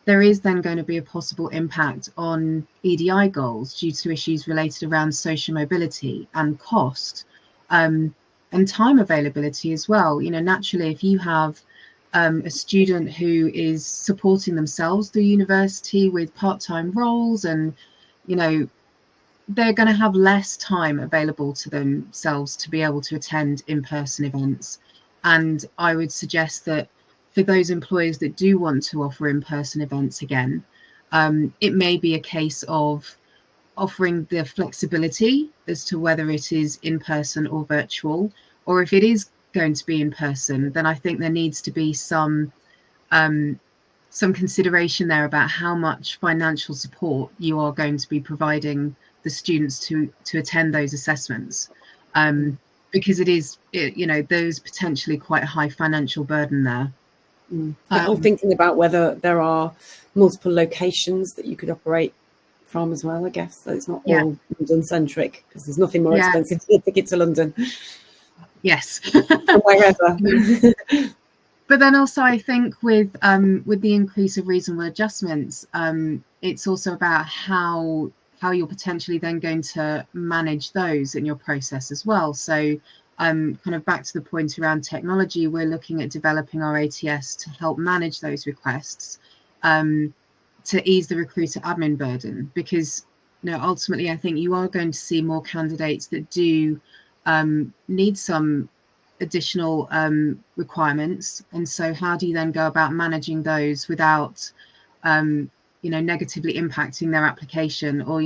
there is then going to be a possible impact on EDI goals due to issues related around social mobility and cost, and time availability as well. You know, naturally, if you have a student who is supporting themselves through university with part-time roles, and you know, they're going to have less time available to themselves to be able to attend in-person events. And I would suggest that for those employers that do want to offer in-person events again, it may be a case of offering the flexibility as to whether it is in-person or virtual, or if it is going to be in person, then I think there needs to be some consideration there about how much financial support you are going to be providing the students to attend those assessments, because there's potentially quite a high financial burden there. I'm thinking about whether there are multiple locations that you could operate from as well. I guess so it's not all London centric, because there's nothing more expensive to get to London. Yes. Wherever. But then also, I think with the increase of reasonable adjustments, it's also about how you're potentially then going to manage those in your process as well. So kind of back to the point around technology, we're looking at developing our ATS to help manage those requests, to ease the recruiter admin burden, because ultimately I think you are going to see more candidates that do need some additional requirements, and so how do you then go about managing those without negatively impacting their application, or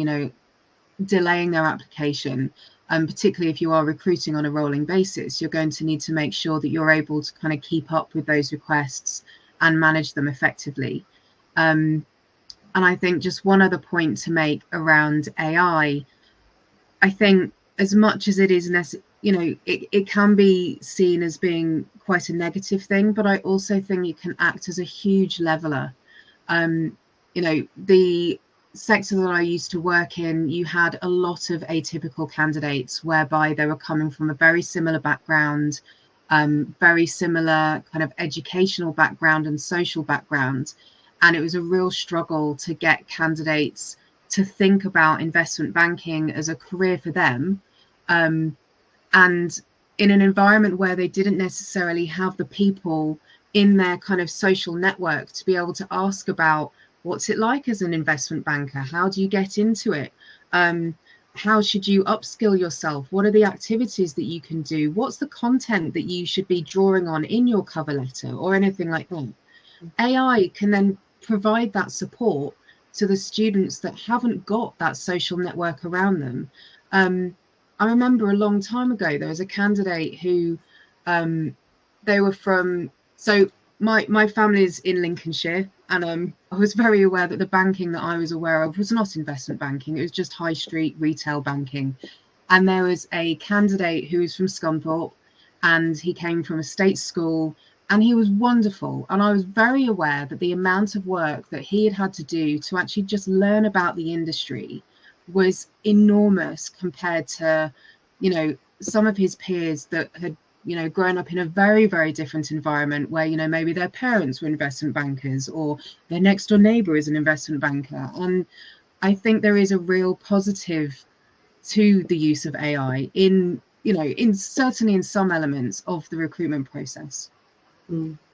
delaying their application? Particularly if you are recruiting on a rolling basis, you're going to need to make sure that you're able to kind of keep up with those requests and manage them effectively. And I think just one other point to make around AI, I think as much as it is it can be seen as being quite a negative thing, but I also think it can act as a huge leveler. The sector that I used to work in, you had a lot of atypical candidates whereby they were coming from a very similar background, very similar kind of educational background and social background. And it was a real struggle to get candidates to think about investment banking as a career for them. And in an environment where they didn't necessarily have the people in their kind of social network to be able to ask about what's it like as an investment banker? How do you get into it? How should you upskill yourself? What are the activities that you can do? What's the content that you should be drawing on in your cover letter or anything like that? AI can then provide that support to the students that haven't got that social network around them. I remember a long time ago, there was a candidate who they were from, so my family is in Lincolnshire, and I was very aware that the banking that I was aware of was not investment banking. It was just high street retail banking. And there was a candidate who was from Scunthorpe, and he came from a state school, and he was wonderful. And I was very aware that the amount of work that he had to do to actually just learn about the industry was enormous compared to, some of his peers that had, grown up in a very, very different environment where, maybe their parents were investment bankers or their next door neighbor is an investment banker. And I think there is a real positive to the use of AI in certainly in some elements of the recruitment process.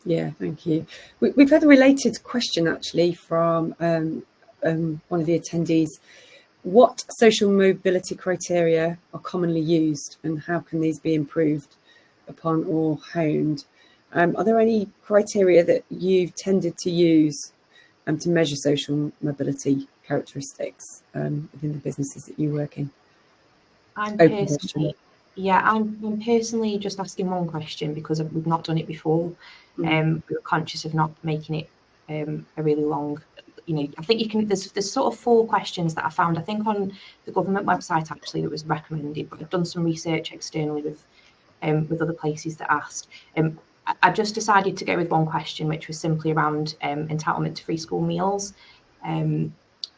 Yeah, thank you. We've had a related question actually from one of the attendees. what social mobility criteria are commonly used and how can these be improved upon or honed? Are there any criteria that you've tended to use to measure social mobility characteristics within the businesses that you work in? I'm personally just asking one question because we've not done it before. We were conscious of not making it a really long. I think you can. There's sort of 4 questions that I found. I think on the government website actually that was recommended, but I've done some research externally with other places that asked. I just decided to go with one question, which was simply around entitlement to free school meals.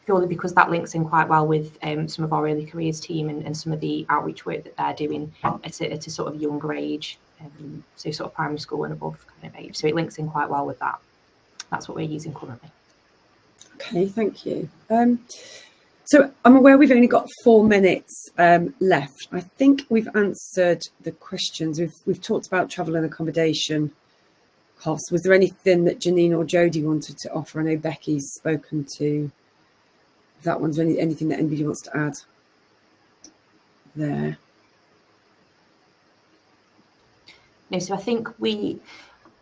Purely because that links in quite well with some of our early careers team and some of the outreach work that they're doing at a sort of younger age, so sort of primary school and above kind of age. So it links in quite well with that. That's what we're using currently. Okay, thank you. So I'm aware we've only got 4 minutes left. I think we've answered the questions. We've talked about travel and accommodation costs. Was there anything that Janine or Jodie wanted to offer? I know Becky's spoken to that one. Is there anything that anybody wants to add there? No, so I think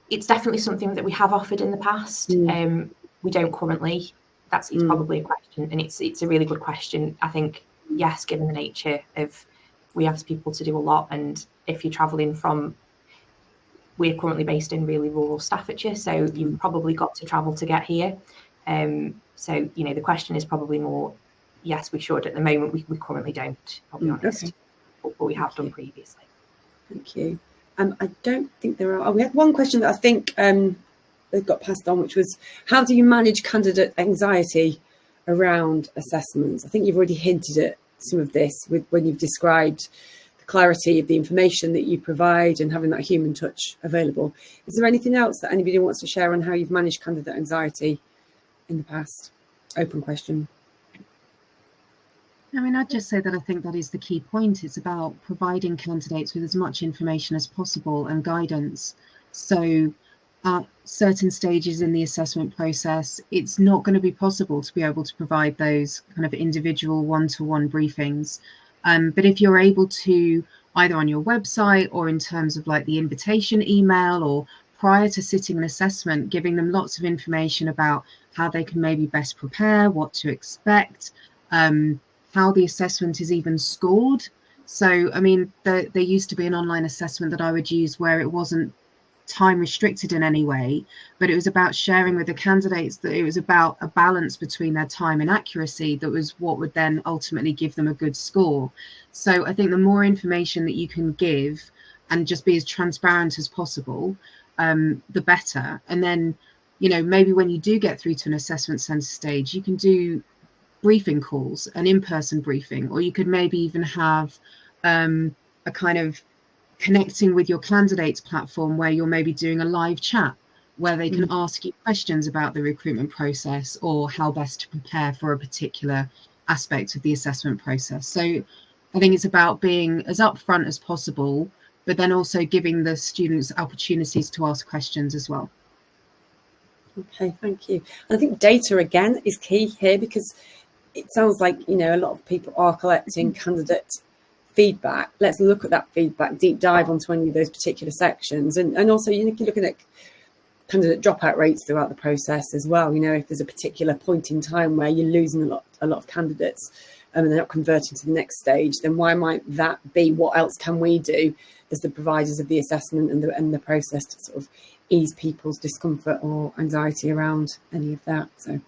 it's definitely something that we have offered in the past. We don't currently. It's probably a question, and it's a really good question. I think, yes, given the nature of, we ask people to do a lot, and if you're travelling we're currently based in really rural Staffordshire, so you've probably got to travel to get here. So, the question is probably more, yes, we should. At the moment, we currently don't, I'll be honest, but we have done previously. Thank you. I don't think there are. We had one question that I think that got passed on, which was, how do you manage candidate anxiety around assessments? I think you've already hinted at some of this when you've described the clarity of the information that you provide and having that human touch available. Is there anything else that anybody wants to share on how you've managed candidate anxiety in the past? Open question. I mean, I'd just say that I think that is the key point. It's about providing candidates with as much information as possible and guidance. So at certain stages in the assessment process, it's not going to be possible to be able to provide those kind of individual one-to-one briefings. But if you're able to, either on your website or in terms of like the invitation email or prior to sitting an assessment, giving them lots of information about how they can maybe best prepare, what to expect, how the assessment is even scored. So, I mean, there used to be an online assessment that I would use where it wasn't time restricted in any way, but it was about sharing with the candidates that it was about a balance between their time and accuracy that was what would then ultimately give them a good score. So I think the more information that you can give and just be as transparent as possible, the better. And then, maybe when you do get through to an assessment centre stage, you can do briefing calls, an in-person briefing, or you could maybe even have a kind of connecting with your candidates platform where you're maybe doing a live chat where they can ask you questions about the recruitment process or how best to prepare for a particular aspect of the assessment process. So I think it's about being as upfront as possible, but then also giving the students opportunities to ask questions as well. Okay, thank you. I think data again is key here, because it sounds like, a lot of people are collecting candidate feedback. Let's look at that feedback, deep dive onto any of those particular sections. And also, you're looking at candidate dropout rates throughout the process as well. If there's a particular point in time where you're losing a lot of candidates and they're not converting to the next stage, then why might that be? What else can we do as the providers of the assessment and the process to sort of ease people's discomfort or anxiety around any of that? So,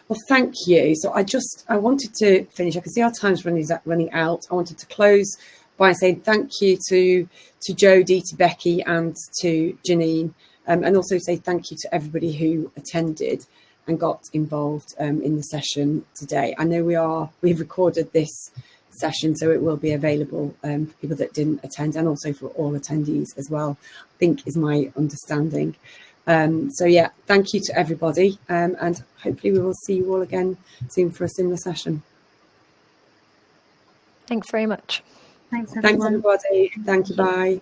well, thank you. So I wanted to finish. I can see our time's running out. I wanted to close by saying thank you to Jodie, to Becky, and to Janine, and also say thank you to everybody who attended and got involved in the session today. I know we've recorded this session, so it will be available for people that didn't attend, and also for all attendees as well, I think is my understanding. So yeah, thank you to everybody, and hopefully we will see you all again soon for a similar session. Thanks very much. Thanks, everyone. Thanks, everybody. Thank you. Bye.